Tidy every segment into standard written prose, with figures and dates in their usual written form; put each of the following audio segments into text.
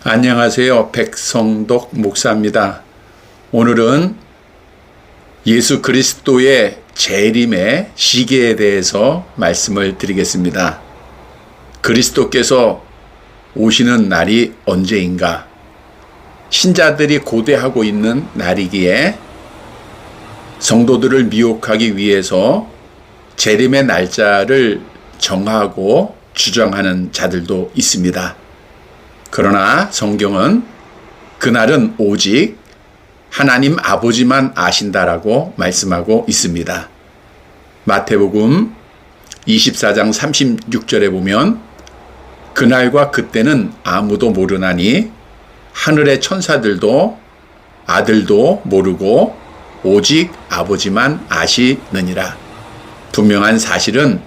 안녕하세요. 백성덕 목사입니다. 오늘은 예수 그리스도의 재림의 시기에 대해서 말씀을 드리겠습니다. 그리스도께서 오시는 날이 언제인가? 신자들이 고대하고 있는 날이기에 성도들을 미혹하기 위해서 재림의 날짜를 정하고 주장하는 자들도 있습니다. 그러나 성경은 그날은 오직 하나님 아버지만 아신다라고 말씀하고 있습니다. 마태복음 24장 36절에 보면 그날과 그때는 아무도 모르나니 하늘의 천사들도 아들도 모르고 오직 아버지만 아시느니라. 분명한 사실은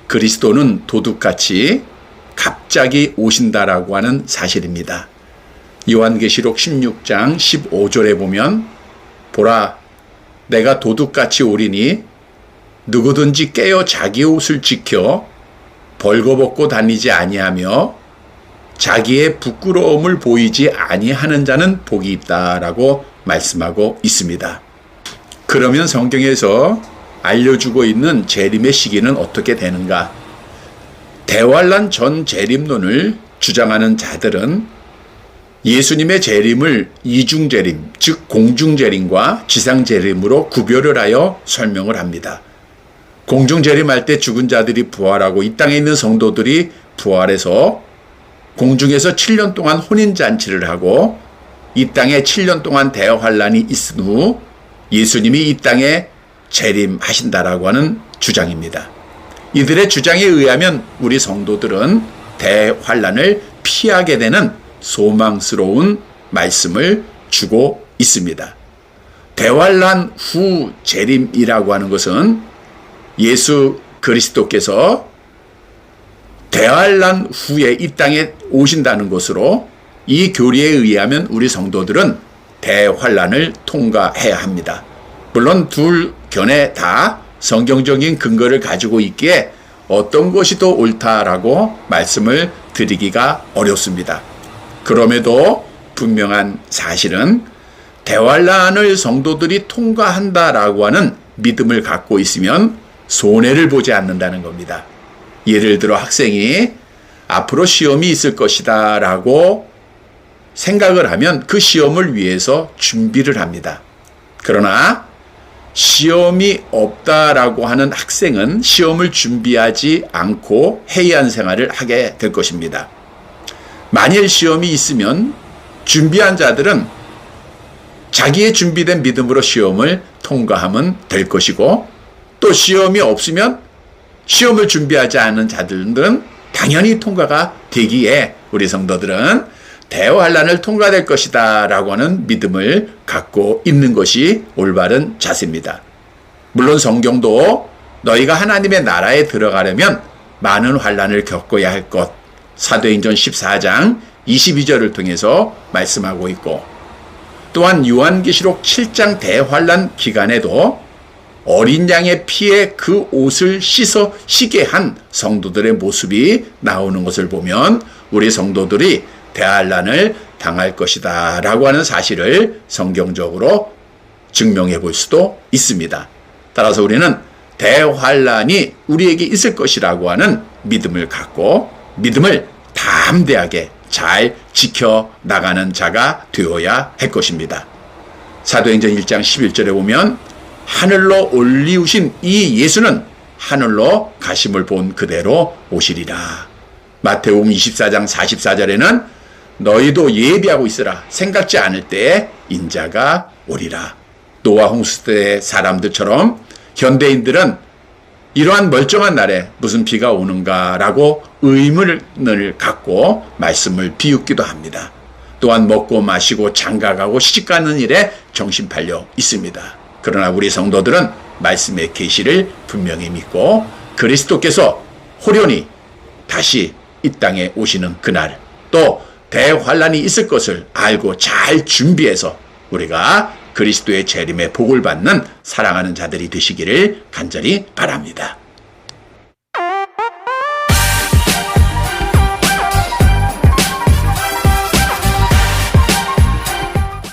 그리스도는 도둑같이 갑자기 오신다라고 하는 사실입니다. 요한계시록 16장 15절에 보면 보라, 내가 도둑같이 오리니 누구든지 깨어 자기 옷을 지켜 벌거벗고 다니지 아니하며 자기의 부끄러움을 보이지 아니하는 자는 복이 있다라고 말씀하고 있습니다. 그러면 성경에서 알려주고 있는 재림의 시기는 어떻게 되는가? 대환란 전 재림론을 주장하는 자들은 예수님의 재림을 이중재림, 즉 공중재림과 지상재림으로 구별을 하여 설명을 합니다. 공중재림할 때 죽은 자들이 부활하고 이 땅에 있는 성도들이 부활해서 공중에서 7년 동안 혼인잔치를 하고 이 땅에 7년 동안 대환란이 있은 후 예수님이 이 땅에 재림하신다라고 하는 주장입니다. 이들의 주장에 의하면 우리 성도들은 대환란을 피하게 되는 소망스러운 말씀을 주고 있습니다. 대환란 후 재림이라고 하는 것은 예수 그리스도께서 대환란 후에 이 땅에 오신다는 것으로 이 교리에 의하면 우리 성도들은 대환란을 통과해야 합니다. 물론 둘 견해 다 성경적인 근거를 가지고 있기에 어떤 것이 더 옳다라고 말씀을 드리기가 어렵습니다. 그럼에도 분명한 사실은 대환란을 성도들이 통과한다라고 하는 믿음을 갖고 있으면 손해를 보지 않는다는 겁니다. 예를 들어 학생이 앞으로 시험이 있을 것이다 라고 생각을 하면 그 시험을 위해서 준비를 합니다. 그러나 시험이 없다라고 하는 학생은 시험을 준비하지 않고 해이한 생활을 하게 될 것입니다. 만일 시험이 있으면 준비한 자들은 자기의 준비된 믿음으로 시험을 통과하면 될 것이고, 또 시험이 없으면 시험을 준비하지 않은 자들은 당연히 통과가 되기에 우리 성도들은 대환란을 통과될 것이다 라고 하는 믿음을 갖고 있는 것이 올바른 자세입니다. 물론 성경도 너희가 하나님의 나라에 들어가려면 많은 환란을 겪어야 할 것, 사도행전 14장 22절을 통해서 말씀하고 있고, 또한 요한계시록 7장 대환란 기간에도 어린 양의 피에 그 옷을 씻어 시게 한 성도들의 모습이 나오는 것을 보면 우리 성도들이 대환란을 당할 것이다 라고 하는 사실을 성경적으로 증명해 볼 수도 있습니다. 따라서 우리는 대환란이 우리에게 있을 것이라고 하는 믿음을 갖고 믿음을 담대하게 잘 지켜나가는 자가 되어야 할 것입니다. 사도행전 1장 11절에 보면 하늘로 올리우신 이 예수는 하늘로 가심을 본 그대로 오시리라. 마태복음 24장 44절에는 너희도 예비하고 있으라. 생각지 않을 때에 인자가 오리라. 노아 홍수 때 사람들처럼 현대인들은 이러한 멀쩡한 날에 무슨 비가 오는가라고 의문을 갖고 말씀을 비웃기도 합니다. 또한 먹고 마시고 장가가고 시집가는 일에 정신 팔려 있습니다. 그러나 우리 성도들은 말씀의 계시를 분명히 믿고 그리스도께서 호련히 다시 이 땅에 오시는 그날, 또 대환란이 있을 것을 알고 잘 준비해서 우리가 그리스도의 재림의 복을 받는 사랑하는 자들이 되시기를 간절히 바랍니다.